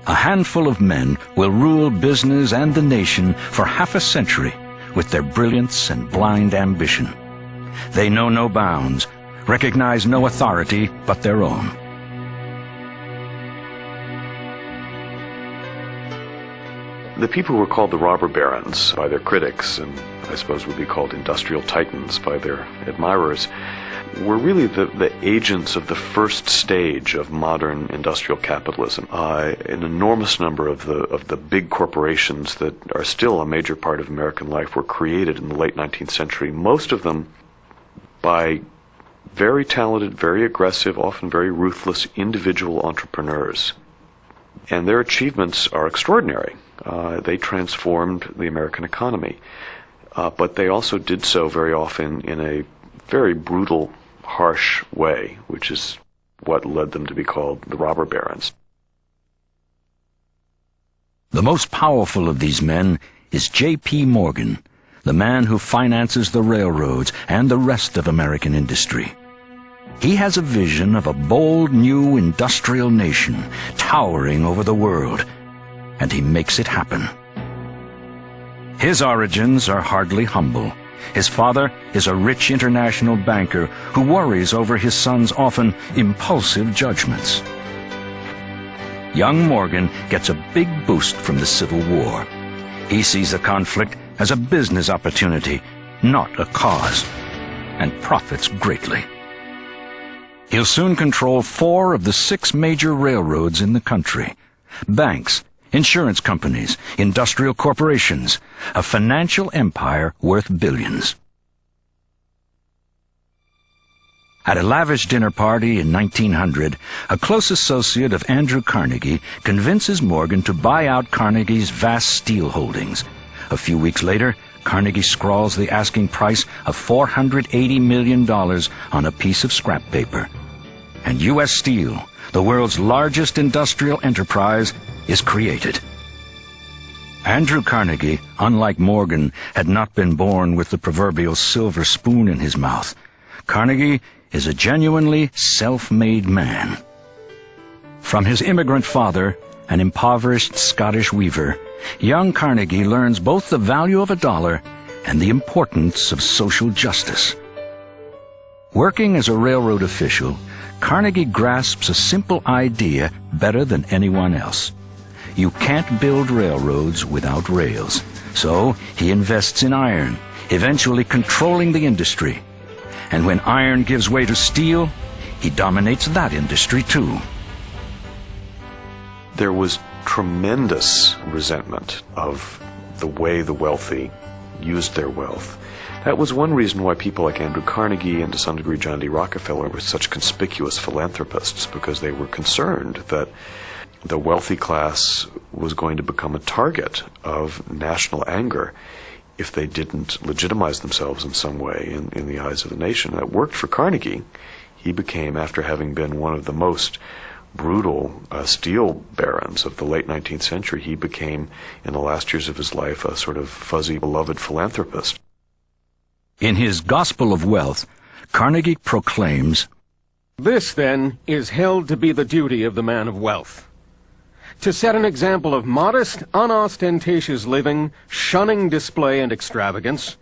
A handful of men will rule business and the nation for half a century with their brilliance and blind ambition. They know no bounds, recognize no authority but their own. The people who were called the robber barons by their critics, and I suppose would be called industrial titans by their admirers, were really the agents of the first stage of modern industrial capitalism. An enormous number of the big corporations that are still a major part of American life were created in the late 19th century, most of them by very talented, very aggressive, often very ruthless individual entrepreneurs. And their achievements are extraordinary. They transformed the American economy. But they also did so very often in a very brutal, harsh way, which is what led them to be called the robber barons. The most powerful of these men is J.P. Morgan, the man who finances the railroads and the rest of American industry. He has a vision of a bold new industrial nation towering over the world, and he makes it happen. His origins are hardly humble. His father is a rich international banker who worries over his son's often impulsive judgments. Young Morgan gets a big boost from the Civil War. He sees the conflict as a business opportunity, not a cause, and profits greatly. He'll soon control 4 of the 6 major railroads in the country, banks, insurance companies, industrial corporations, a financial empire worth billions. At a lavish dinner party in 1900, a close associate of Andrew Carnegie convinces Morgan to buy out Carnegie's vast steel holdings. A few weeks later, Carnegie scrawls the asking price of $480 million on a piece of scrap paper. And U.S. Steel, the world's largest industrial enterprise, is created. Andrew Carnegie, unlike Morgan, had not been born with the proverbial silver spoon in his mouth. Carnegie is a genuinely self-made man. From his immigrant father, an impoverished Scottish weaver, young Carnegie learns both the value of a dollar and the importance of social justice. Working as a railroad official, Carnegie grasps a simple idea better than anyone else. You can't build railroads without rails, so he invests in iron, eventually controlling the industry. And when iron gives way to steel, he dominates that industry too. There was tremendous resentment of the way the wealthy used their wealth. That was one reason why people like Andrew Carnegie and to some degree John D. Rockefeller were such conspicuous philanthropists, because they were concerned that the wealthy class was going to become a target of national anger if they didn't legitimize themselves in some way in the eyes of the nation. That worked for Carnegie. He became, after having been one of the most brutal steel barons of the late 19th century, he became, in the last years of his life, a sort of fuzzy, beloved philanthropist. In his Gospel of Wealth, Carnegie proclaims, "This, then, is held to be the duty of the man of wealth: to set an example of modest, unostentatious living, shunning display and extravagance;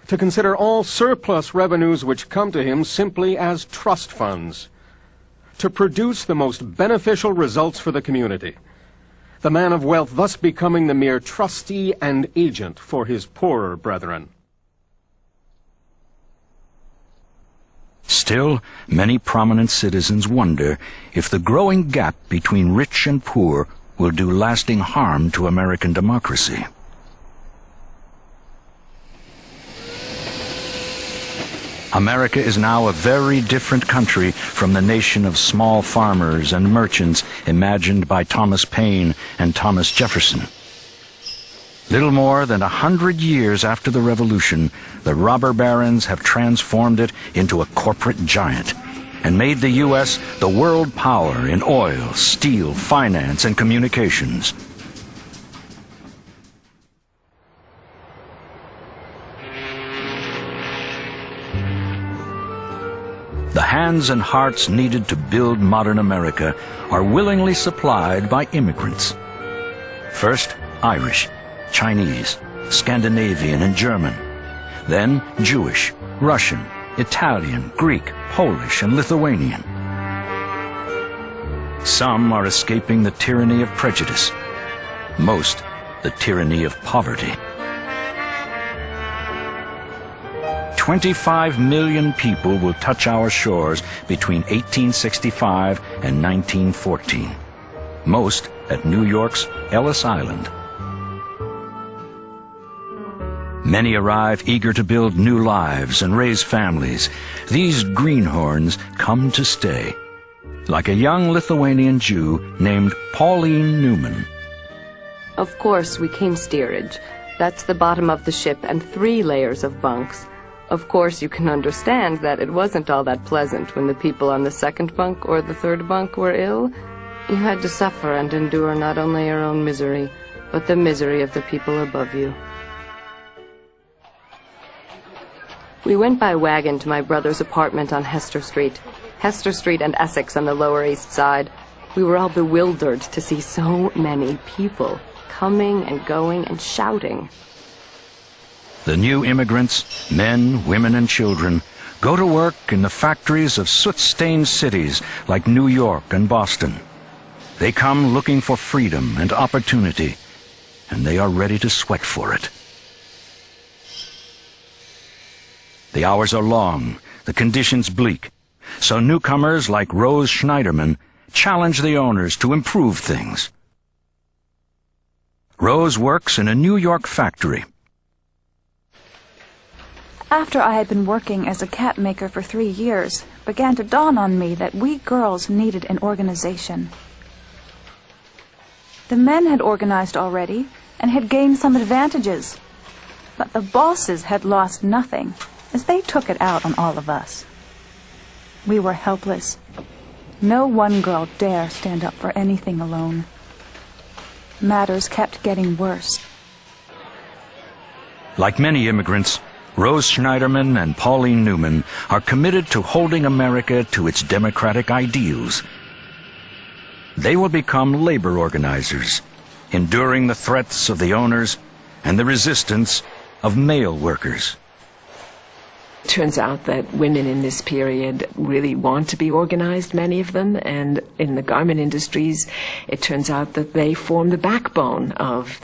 to consider all surplus revenues which come to him simply as trust funds; to produce the most beneficial results for the community, the man of wealth thus becoming the mere trustee and agent for his poorer brethren." Still, many prominent citizens wonder if the growing gap between rich and poor will do lasting harm to American democracy. America is now a very different country from the nation of small farmers and merchants imagined by Thomas Paine and Thomas Jefferson. Little more than 100 years after the Revolution, the robber barons have transformed it into a corporate giant and made the U.S. the world power in oil, steel, finance, and communications. The hands hands and hearts needed to build modern America are willingly supplied by immigrants. First, Irish, Chinese, Scandinavian, and German. Then Jewish, Russian, Italian, Greek, Polish, and Lithuanian. Some are escaping the tyranny of prejudice. Most, the tyranny of poverty. 25 million people will touch our shores between 1865 and 1914. Most at New York's Ellis Island. Many arrive eager to build new lives and raise families. These greenhorns come to stay, like a young Lithuanian Jew named Pauline Newman. Of course, we came steerage. That's the bottom of the ship and 3 layers of bunks. Of course, you can understand that it wasn't all that pleasant when the people on the 2nd bunk or the 3rd bunk were ill. You had to suffer and endure not only your own misery, but the misery of the people above you. We went by wagon to my brother's apartment on Hester Street and Essex on the Lower East Side. We were all bewildered to see so many people coming and going and shouting. The new immigrants, men, women, and children, go to work in the factories of soot-stained cities like New York and Boston. They come looking for freedom and opportunity, and they are ready to sweat for it. The hours are long, the conditions bleak, so newcomers like Rose Schneiderman challenge the owners to improve things. Rose works in a New York factory. After I had been working as a cap maker for 3 years, it began to dawn on me that we girls needed an organization. The men had organized already and had gained some advantages, but the bosses had lost nothing, as they took it out on all of us. We were helpless. No one girl dare stand up for anything alone. Matters kept getting worse. Like many immigrants, Rose Schneiderman and Pauline Newman are committed to holding America to its democratic ideals. They will become labor organizers, enduring the threats of the owners and the resistance of male workers. It turns out that women in this period really want to be organized, many of them, and in the garment industries, it turns out that they form the backbone of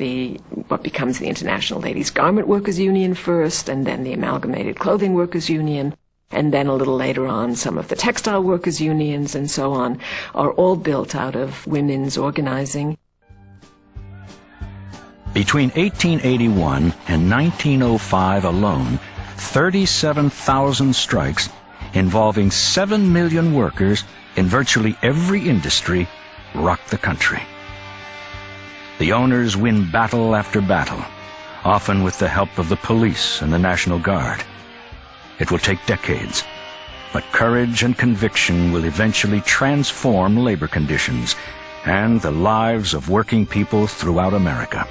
what becomes the International Ladies Garment Workers Union first, and then the Amalgamated Clothing Workers Union, and then a little later on some of the textile workers unions and so on, are all built out of women's organizing. Between 1881 and 1905 alone, 37,000 strikes involving 7 million workers in virtually every industry rocked the country. The owners win battle after battle, often with the help of the police and the National Guard. It will take decades, but courage and conviction will eventually transform labor conditions and the lives of working people throughout America.